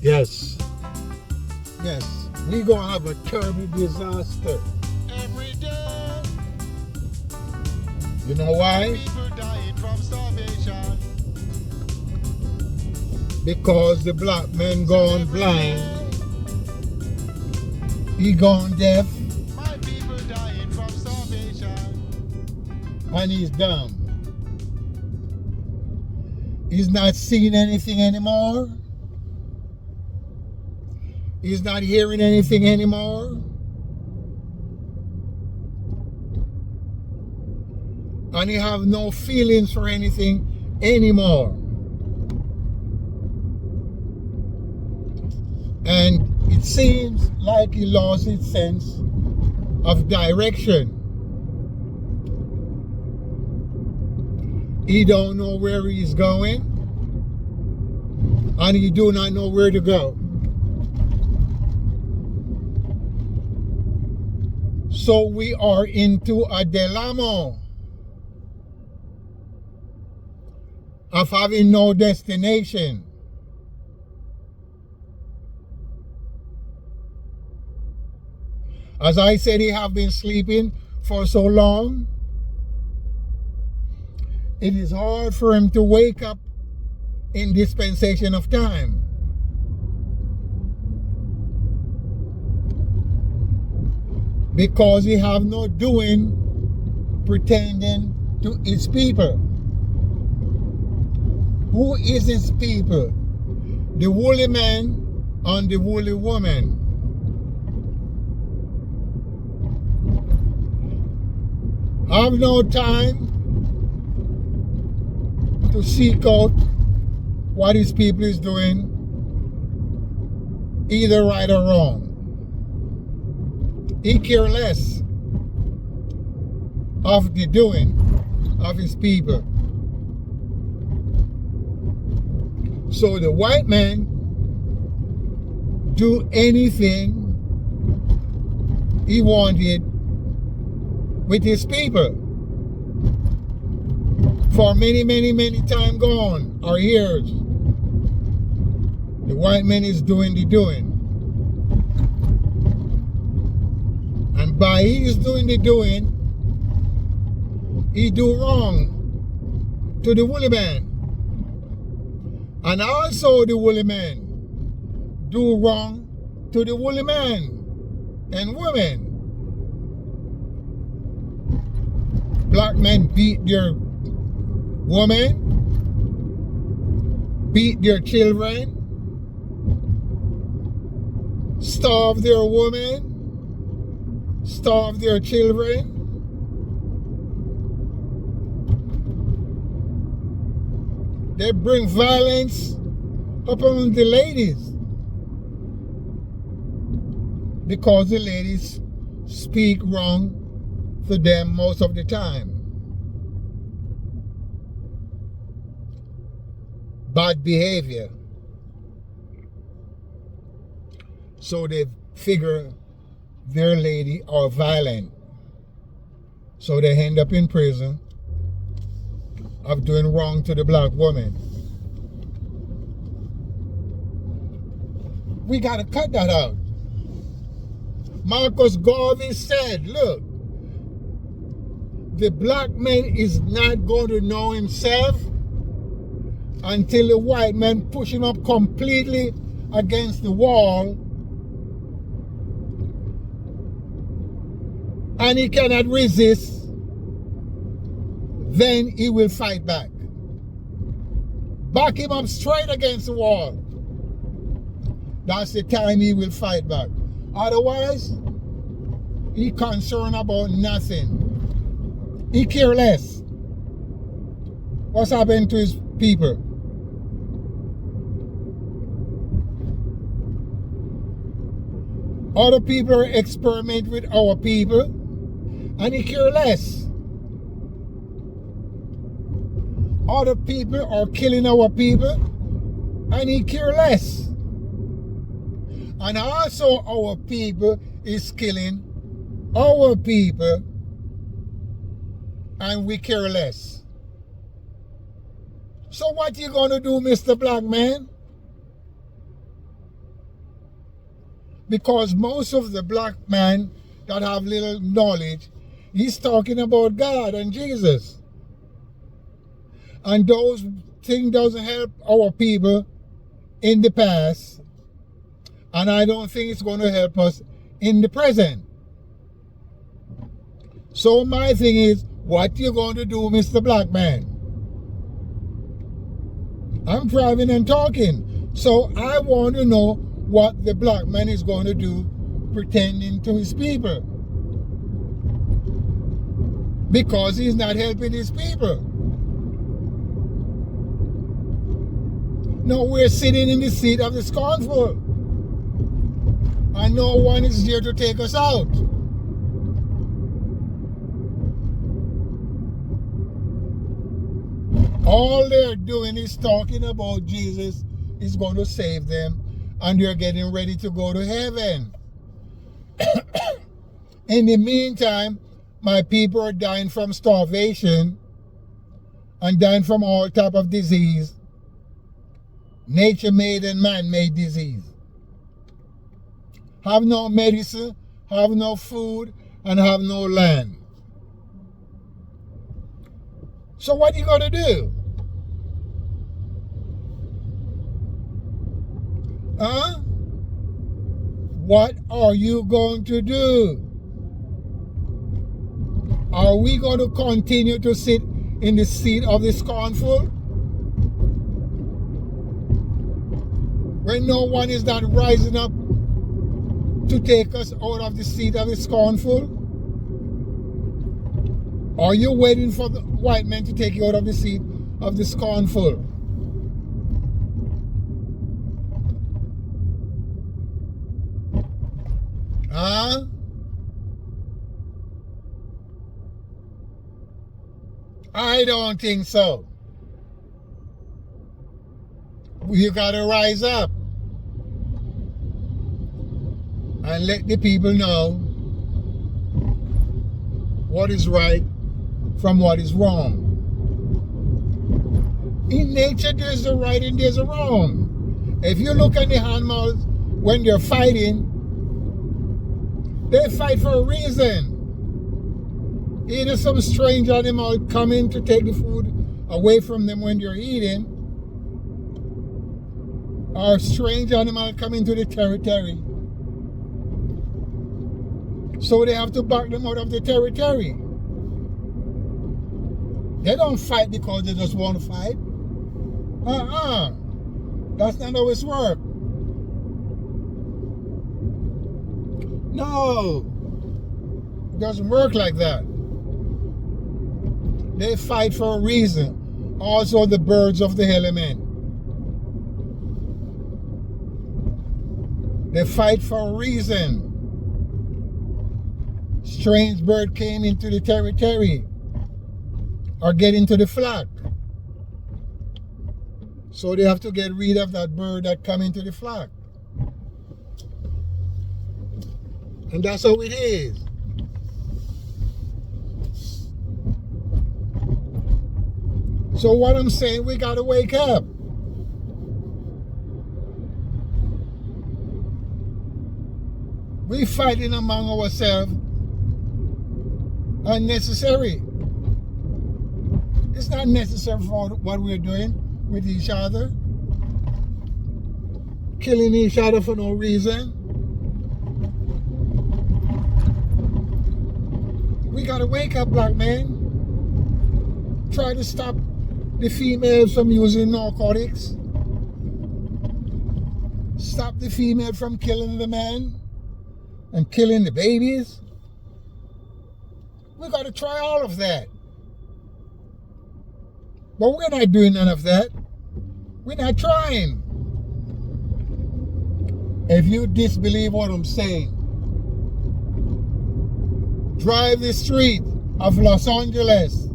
Yes. Yes, we gonna have a terrible disaster. Every day, You know why? people dying from starvation. Because the black man gone Every blind, day, he gone deaf, my people dying from starvation. and he's dumb. He's not seeing anything anymore. He's not hearing anything anymore. And he have no feelings for anything anymore. And it seems like he lost his sense of direction. He don't know where he's going, and he do not know where to go. So we are into a dilemma of having no destination. As I said, he have been sleeping for so long. It is hard for him to wake up in dispensation of time. Because he have no doing pretending to his people. Who is his people? The woolly man and the woolly woman. Have no time to seek out what his people is doing, either right or wrong. He care less of the doing of his people. So the white man do anything he wanted with his people for many time gone, or years. The white man is doing the doing. And by his doing the doing, he do wrong to the woolly man. And also the woolly man do wrong to the woolly man and women. Black men beat their women, beat their children, starve their women, starve their children. They bring violence upon the ladies because the ladies speak wrong to them most of the time. Bad behavior. So they figure their lady are violent. So they end up in prison of doing wrong to the black woman. We gotta cut that out. Marcus Garvey said, look, the black man is not going to know himself until the white man push him up completely against the wall, and he cannot resist, then he will fight back. Back him up straight against the wall. That's the time he will fight back. Otherwise, he concerned about nothing. He care less. What's happened to his people? Other people experiment with our people, and he care less. Other people are killing our people, and he care less. And also our people is killing our people, and we care less. So what you gonna do, Mr. Black Man? Because most of the black man that have little knowledge, he's talking about God and Jesus. And those things doesn't help our people in the past. And I don't think it's going to help us in the present. So my thing is, what you going to do, Mr. Black Man? I'm driving and talking. So I want to know what the black man is going to do pretending to his people. Because he's not helping his people. No, we're sitting in the seat of the scornful. And no one is here to take us out. All they're doing is talking about Jesus is going to save them, and they're getting ready to go to heaven. In the meantime, my people are dying from starvation and dying from all type of disease, nature-made and man-made disease. Have no medicine, have no food, and have no land. So what are you going to do? Huh? What are you going to do? Are we going to continue to sit in the seat of the scornful? When no one is not rising up to take us out of the seat of the scornful? Are you waiting for the white men to take you out of the seat of the scornful? Huh? I don't think so. You gotta rise up and let the people know what is right from what is wrong. In nature, there's a right and there's a wrong. If you look at the animals when they're fighting, they fight for a reason. Either some strange animal coming to take the food away from them when they're eating, or a strange animal coming to the territory. So they have to back them out of the territory. They don't fight because they just want to fight. That's not how it's works. No, it doesn't work like that. They fight for a reason. Also the birds of the element. They fight for a reason. Strange bird came into the territory or get into the flock. So they have to get rid of that bird that come into the flock. And that's how it is. So what I'm saying, we gotta wake up. We fighting among ourselves unnecessary. It's not necessary for what we're doing with each other. Killing each other for no reason. We gotta wake up, black men. Try to stop the females from using narcotics. Stop the female from killing the man and killing the babies. We gotta try all of that. But we're not doing none of that. We're not trying. If you disbelieve what I'm saying, drive the street of Los Angeles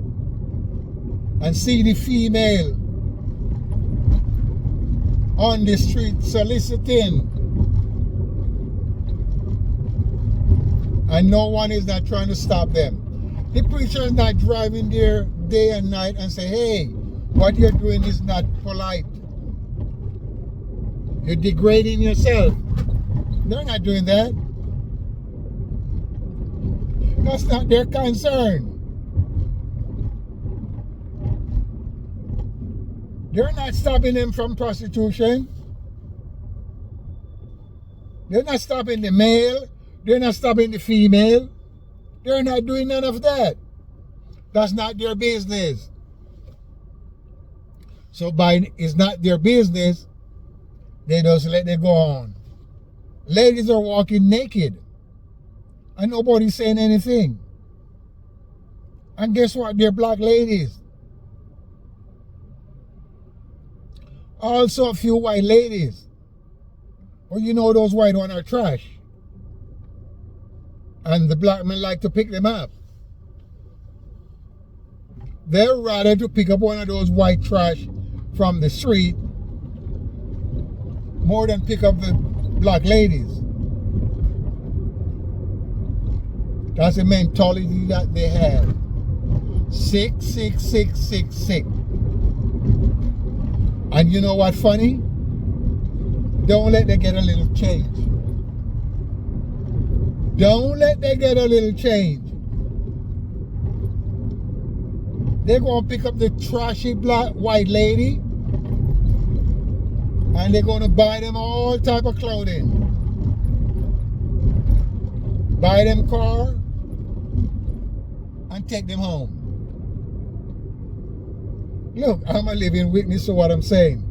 and see the female on the street soliciting, and no one is not trying to stop them. The preacher is not driving there day and night and say, hey, what you're doing is not polite. You're degrading yourself. They're not doing that. That's not their concern. They're not stopping them from prostitution. They're not stopping the male. They're not stopping the female. They're not doing none of that. That's not their business. So by it's not their business, they just let it go on. Ladies are walking naked. And nobody's saying anything. And guess what? They're black ladies. Also a few white ladies. Well, you know those white ones are trash. And the black men like to pick them up. They're rather to pick up one of those white trash from the street more than pick up the black ladies. That's the mentality that they have. Sick, sick, sick, sick, sick. And you know what's funny? Don't let them get a little change. Don't let them get a little change. They're going to pick up the trashy black white lady and they're going to buy them all type of clothing. Buy them car and take them home. Look, I'm a living witness to what I'm saying.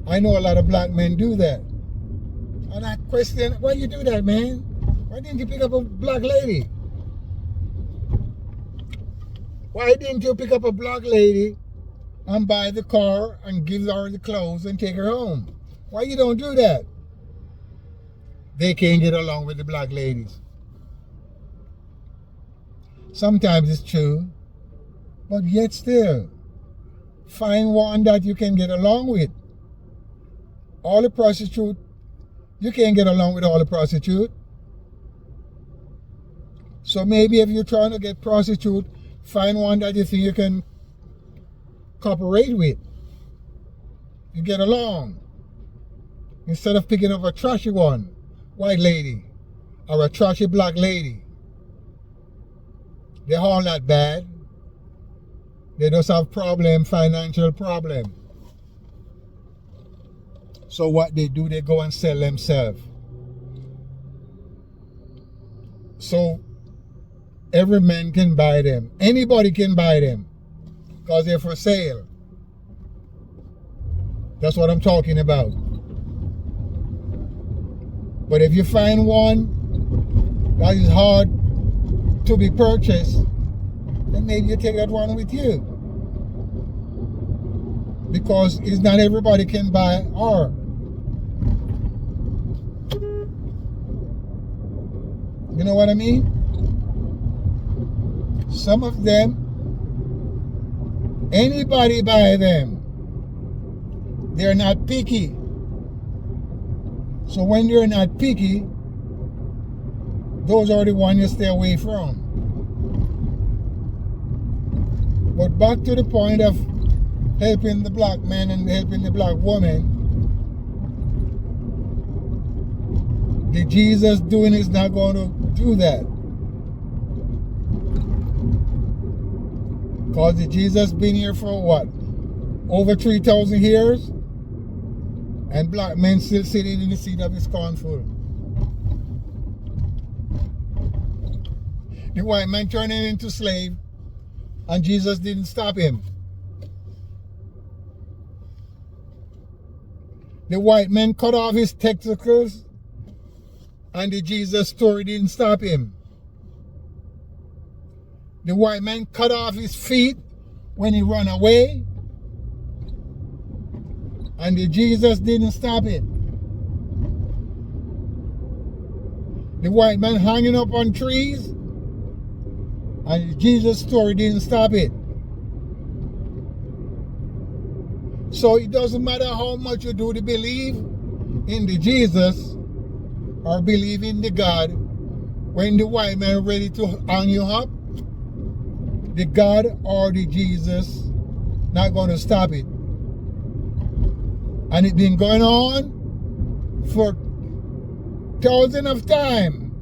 I know a lot of black men do that. And I question, why you do that, man? Why didn't you pick up a black lady? Why didn't you pick up a black lady and buy the car and give her the clothes and take her home? Why you don't do that? They can't get along with the black ladies. Sometimes it's true, but yet still, find one that you can get along with. All the prostitute, you can't get along with all the prostitute. So maybe if you're trying to get prostitute, find one that you think you can cooperate with. You get along. Instead of picking up a trashy one, white lady, or a trashy black lady. They're all not bad. They just have financial problem. So what they do, they go and sell themselves. So every man can buy them. Anybody can buy them because they're for sale. That's what I'm talking about. But if you find one that is hard to be purchased, then maybe you take that one with you. Because it's not everybody can buy her. You know what I mean? Some of them, anybody buy them. They're not picky. So when you're not picky, those are the ones you stay away from. But back to the point of helping the black man and helping the black woman, the Jesus doing is not going to do that. Because the Jesus been here for what? Over 3,000 years? And black men still sitting in the seat of his scornful. The white man turning into slave, and Jesus didn't stop him. The white man cut off his testicles, and the Jesus story didn't stop him. The white man cut off his feet when he ran away, and the Jesus didn't stop it. The white man hanging up on trees, and the Jesus story didn't stop it. So it doesn't matter how much you do to believe in the Jesus or believe in the God, when the white man ready to hang you up, the God or the Jesus not going to stop it. And it's been going on for Thousands of times.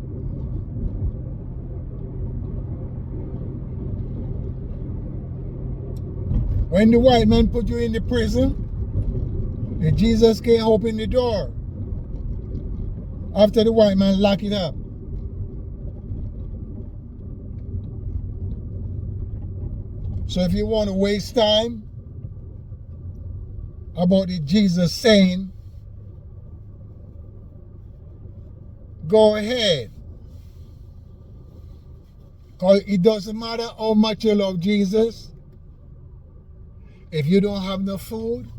When the white man put you in the prison, and Jesus can't open the door after the white man lock it up. So if you want to waste time about the Jesus saying, go ahead. Because it doesn't matter how much you love Jesus. If you don't have no food,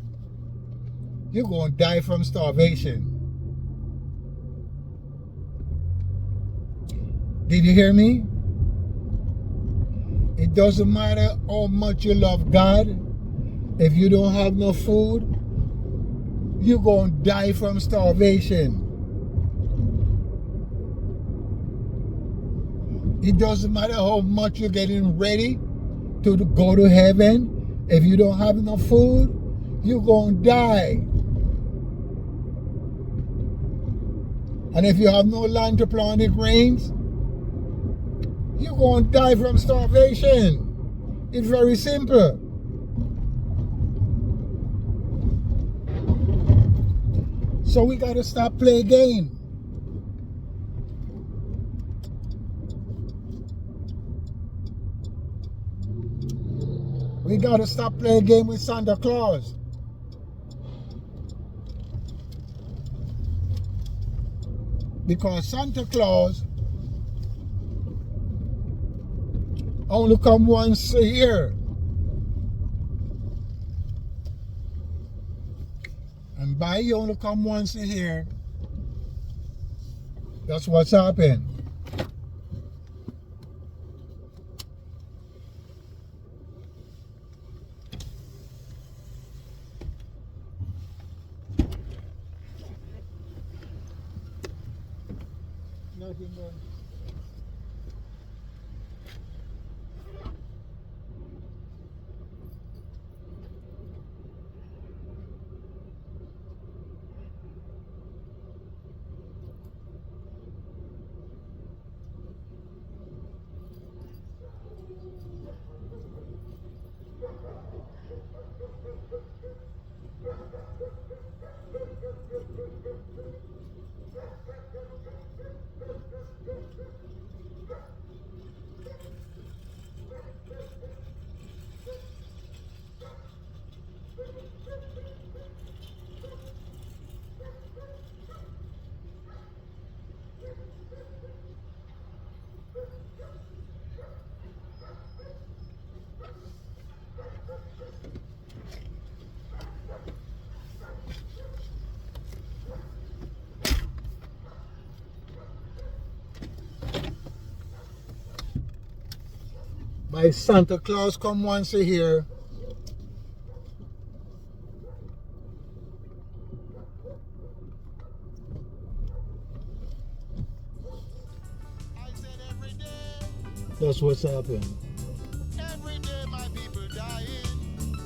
you're going to die from starvation. Did you hear me? It doesn't matter how much you love God. If you don't have no food, you're going to die from starvation. It doesn't matter how much you're getting ready to go to heaven. If you don't have enough food, you're going to die. And if you have no land to plant the grains, you're going to die from starvation. It's very simple. So we got to stop playing game. We got to stop playing game with Santa Claus. Because Santa Claus only come once a year. And by he only come once a year, that's what's happened. Nothing more. My Santa Claus come once a year. I said every day, That's what's happened. every day my people dying.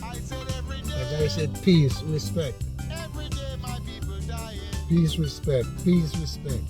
I said every As I day, said, peace, respect. every day my people dying. Peace, respect. Peace, respect.